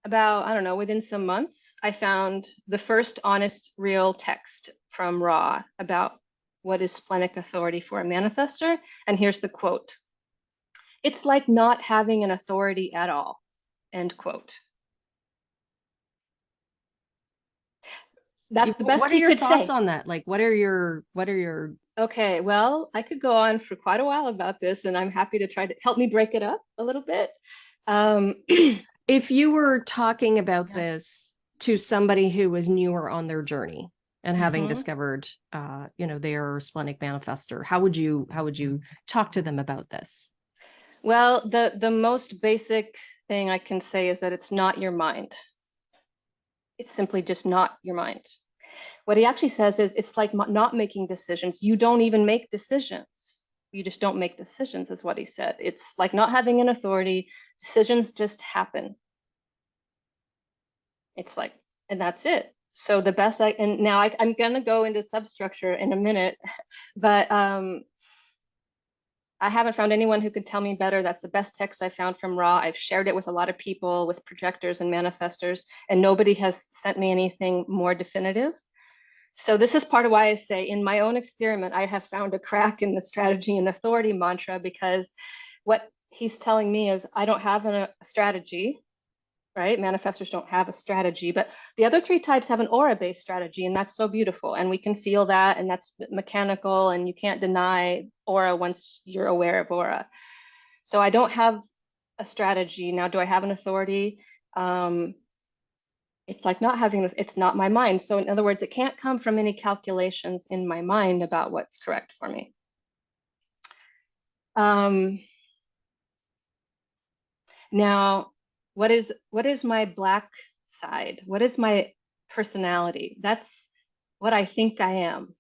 about, I don't know, within some months, I found the first honest, real text from Ra about what is splenic authority for a manifestor. And here's the quote. It's like not having an authority at all, end quote. That's the What best are he your could thoughts say. on that? Like, what are your Okay, well, I could go on for quite a while about this, and I'm happy to try to help me break it up a little bit. Um, if you were talking about yeah. this to somebody who was newer on their journey and having Mhm. discovered their splenic manifestor, how would you talk to them about this? Well, the most basic thing I can say is that it's not your mind. It's simply just not your mind. What he actually says is it's like not making decisions. You don't even make decisions. You just don't make decisions, is what he said. It's like not having an authority. Decisions just happen. It's like, and that's it. So the best and now I'm going to go into substructure in a minute, but I haven't found anyone who could tell me better. That's the best text I found from Ra. I've shared it with a lot of people, with projectors and manifestors, and nobody has sent me anything more definitive. So this is part of why I say in my own experiment, I have found a crack in the strategy and authority mantra because what he's telling me is I don't have a strategy, right? Manifestors don't have a strategy, but the other three types have an aura-based strategy, and that's so beautiful. And we can feel that, and that's mechanical, and you can't deny aura once you're aware of aura. So I don't have a strategy. Now, do I have an authority? It's like not having, it's not my mind. So in other words, it can't come from any calculations in my mind about what's correct for me. Um, Now, what is my black side? What is my personality? That's what I think I am.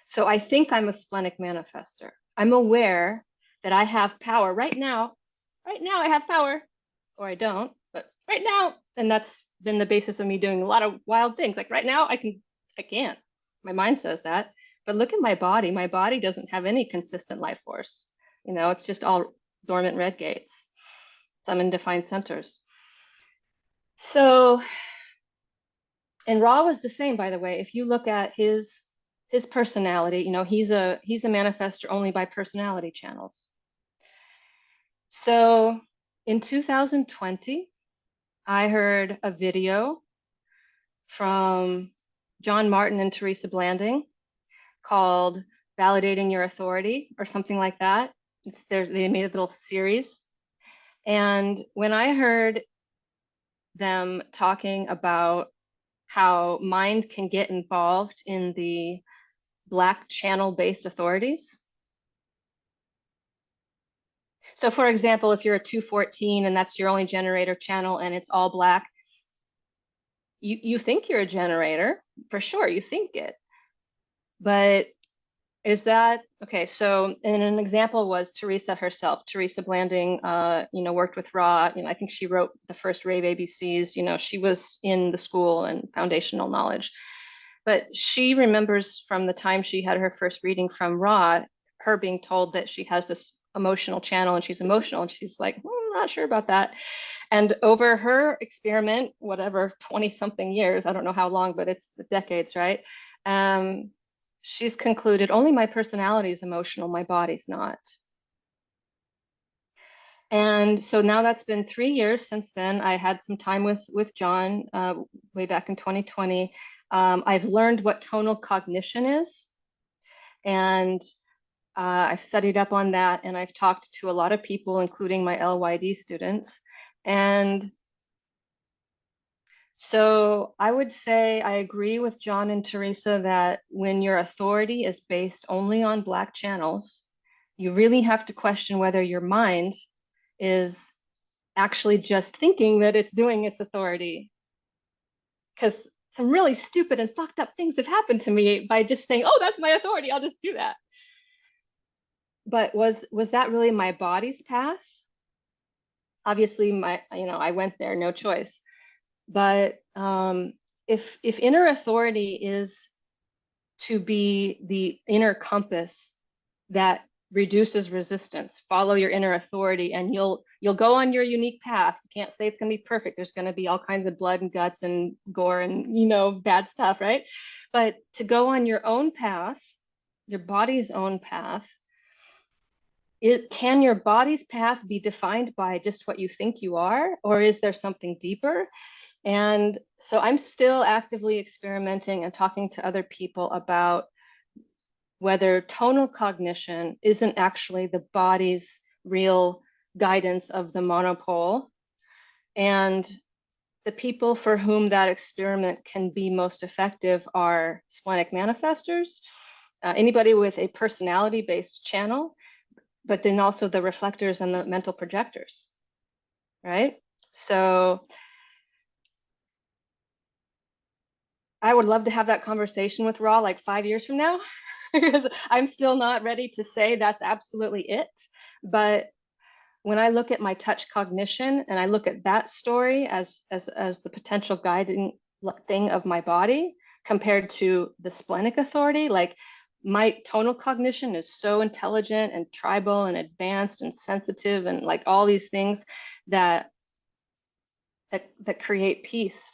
So I think I'm a splenic manifester. I'm aware that I have power right now. Right now I have power, or I don't, but right now, and that's been the basis of me doing a lot of wild things. Like right now, I can't. My mind says that. But look at my body. My body doesn't have any consistent life force. It's just all dormant red gates, some undefined centers. So, and Ra was the same, by the way. If you look at his personality, he's a manifestor only by personality channels. So in 2020, I heard a video from John Martin and Teresa Blanding called Validating Your Authority or something like that. They made a little series. And when I heard them talking about how mind can get involved in the Black channel based authorities. So, for example, if you're a 214 and that's your only generator channel and it's all Black, you think you're a generator for sure, you think it. But is that okay? So, and an example was Teresa herself. Teresa Blanding, worked with Ra. I think she wrote the first Rave ABCs. She was in the school and foundational knowledge. But she remembers from the time she had her first reading from Ra, her being told that she has this emotional channel and she's emotional. And she's like, I'm not sure about that. And over her experiment, whatever, 20 something years, I don't know how long, but it's decades, right? Um, she's concluded only my personality is emotional, my body's not. And so now that's been 3 years since then. I had some time with John way back in 2020. I've learned what tonal cognition is, and I've studied up on that, and I've talked to a lot of people, including my LYD students. And so I would say I agree with John and Teresa that when your authority is based only on Black channels, you really have to question whether your mind is actually just thinking that it's doing its authority. Because some really stupid and fucked up things have happened to me by just saying, oh, that's my authority, I'll just do that. But was that really my body's path? Obviously, I went there, no choice. But if inner authority is to be the inner compass that reduces resistance. Follow your inner authority, and you'll go on your unique path. You can't say it's going to be perfect. There's going to be all kinds of blood and guts and gore and, you know, bad stuff, right? But to go on your own path, your body's own path, can your body's path be defined by just what you think you are, or is there something deeper? And so I'm still actively experimenting and talking to other people about whether tonal cognition isn't actually the body's real guidance of the monopole. And the people for whom that experiment can be most effective are splenic manifestors, anybody with a personality-based channel, but then also the reflectors and the mental projectors, right? So I would love to have that conversation with Ra like 5 years from now, because I'm still not ready to say that's absolutely it. But when I look at my touch cognition and I look at that story as the potential guiding thing of my body compared to the splenic authority, like my tonal cognition is so intelligent and tribal and advanced and sensitive and like all these things that create peace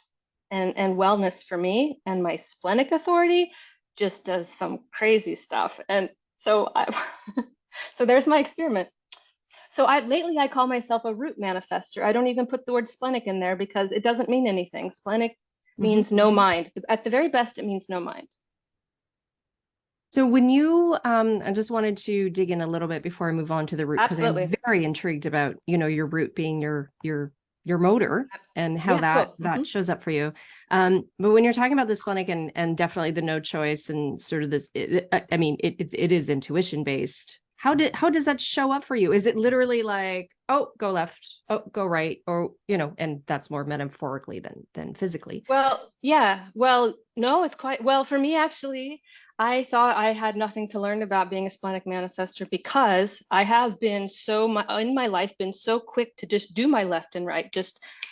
and wellness for me. And my splenic authority just does some crazy stuff. And so so there's my experiment. So lately I call myself a root manifester. I don't even put the word splenic in there because it doesn't mean anything. Splenic means no mind. At the very best, it means no mind. So when you, I just wanted to dig in a little bit before I move on to the root, because I'm very intrigued about, you know, your root being your motor and how that shows up for you. But when you're talking about the splenic and definitely the no choice and sort of this, I mean, it is intuition based. How does that show up for you? Is it literally like, oh, go left, oh, go right, or, you know, and that's more metaphorically than physically? Well, yeah. Well, no, it's quite well for me, actually. I thought I had nothing to learn about being a splenic manifestor because I have been in my life been so quick to just do my left and right.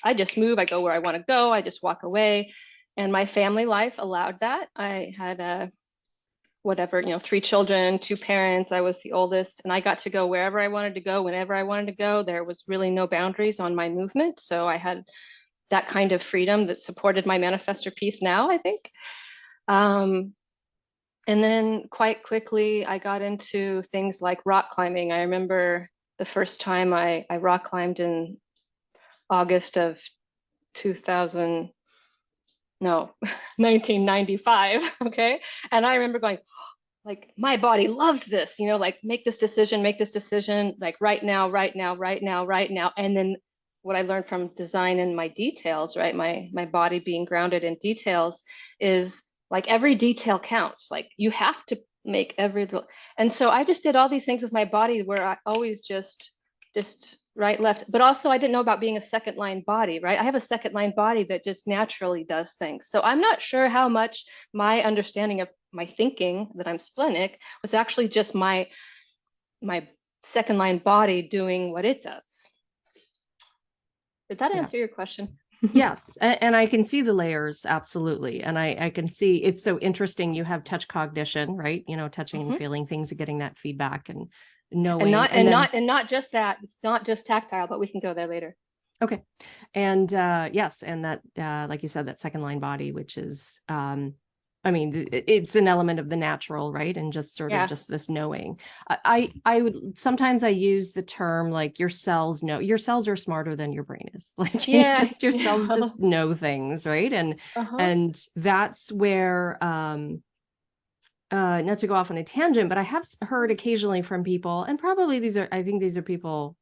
I just move, I go where I want to go, I just walk away. And my family life allowed that. I had whatever, you know, 3 children, 2 parents. I was the oldest, and I got to go wherever I wanted to go, whenever I wanted to go. There was really no boundaries on my movement. So I had that kind of freedom that supported my manifestor piece now, I think. And then quite quickly, I got into things like rock climbing. I remember the first time I rock climbed in August of 2000, no, 1995. Okay. And I remember going, like, my body loves this, you know, like make this decision, like right now, right now, right now, right now. And then what I learned from design and my details, right? My body being grounded in details is like every detail counts. Like you have to make and so I just did all these things with my body where I always just right, left, but also I didn't know about being a second line body, right? I have a second line body that just naturally does things. So I'm not sure how much my understanding of my thinking that I'm splenic was actually just my second line body doing what it does. Did that answer your question? Yes. And I can see the layers. Absolutely. And I can see it's so interesting. You have touch cognition, right? You know, touching and feeling things and getting that feedback and knowing. And not just that. It's not just tactile, but we can go there later. Okay. And yes. And that, like you said, that second line body, which is, I mean, it's an element of the natural, right? And just sort of just this knowing. I would sometimes I use the term like your cells know, your cells are smarter than your brain is. Like your cells just know things, right? And that's where not to go off on a tangent, but I have heard occasionally from people, and probably I think these are people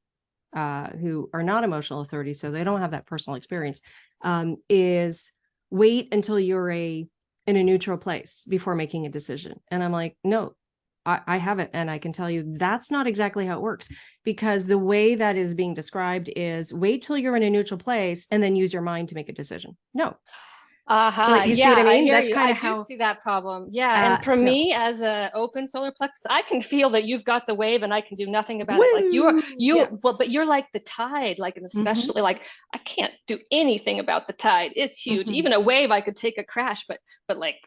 who are not emotional authorities, so they don't have that personal experience, is wait until you're in a neutral place before making a decision. And I'm like, no, I have it. And I can tell you that's not exactly how it works, because the way that is being described is wait till you're in a neutral place and then use your mind to make a decision. No. Like, you see what I mean? That's kind of how I do see that problem. Yeah. And for me as a open solar plexus, I can feel that you've got the wave and I can do nothing about it. Like well, but you're like the tide, like, and especially like, I can't do anything about the tide. It's huge. Even a wave, I could take a crash, but like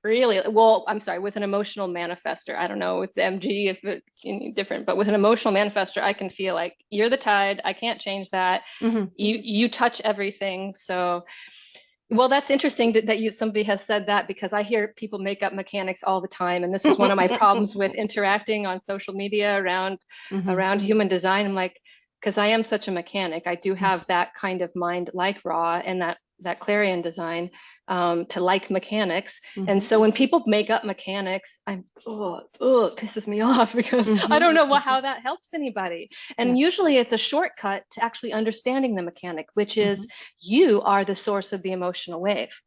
Really? Well, I'm sorry, with an emotional manifestor. I don't know with the MG if it's different, but with an emotional manifestor, I can feel like you're the tide. I can't change that. Mm-hmm. You touch everything. So, well, that's interesting that somebody has said that, because I hear people make up mechanics all the time, and this is one of my problems with interacting on social media around human design. I'm like, because I am such a mechanic, I do have that kind of mind like Ra and that clarion design, to like mechanics. And so when people make up mechanics, it pisses me off, because I don't know how that helps anybody. And usually it's a shortcut to actually understanding the mechanic, which is you are the source of the emotional wave.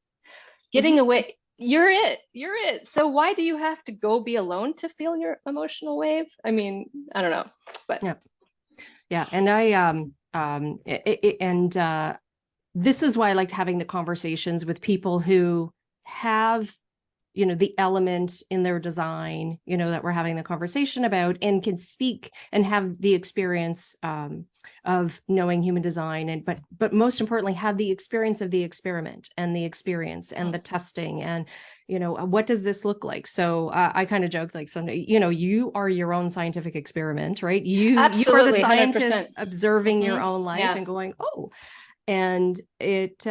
Getting away, you're it. So why do you have to go be alone to feel your emotional wave? I mean, I don't know, but yeah. And this is why I liked having the conversations with people who have, you know, the element in their design, you know, that we're having the conversation about, and can speak and have the experience of knowing human design, but most importantly, have the experience of the experiment and the experience and the testing, and, you know, what does this look like? So I kind of joke, like, someday, you know, you are your own scientific experiment, right? You are the scientist 100%. observing your own life and going, oh, and it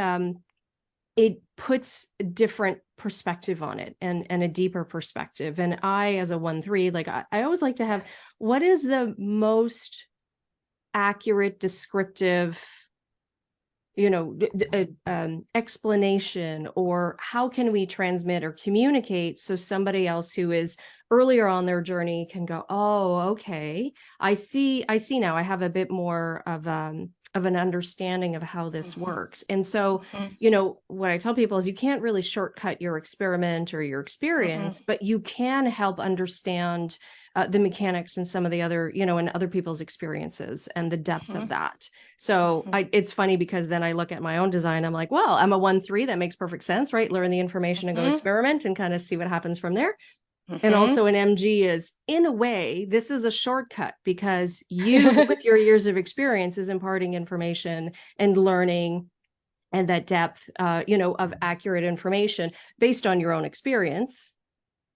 puts a different perspective on it, and a deeper perspective. And I, as a 1/3, like I always like to have, what is the most accurate, descriptive, you know, explanation, or how can we transmit or communicate so somebody else who is earlier on their journey can go, oh, okay, I see now, I have a bit more of an understanding of how this works. And so, you know, what I tell people is, you can't really shortcut your experiment or your experience, but you can help understand the mechanics and some of the other, you know, and other people's experiences and the depth of that. So it's funny, because then I look at my own design, I'm like, well, I'm a 1/3, that makes perfect sense, right? Learn the information and go experiment and kind of see what happens from there. And also an MG is, in a way, this is a shortcut, because you, with your years of experience, is imparting information and learning, and that depth, you know, of accurate information based on your own experience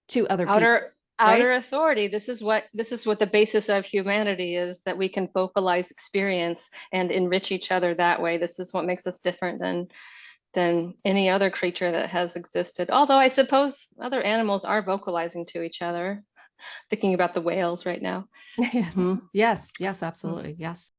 to other people. Outer authority. This is what the basis of humanity is, that we can vocalize experience and enrich each other that way. This is what makes us different than any other creature that has existed. Although I suppose other animals are vocalizing to each other. Thinking about the whales right now. Yes, yes, absolutely. Yes.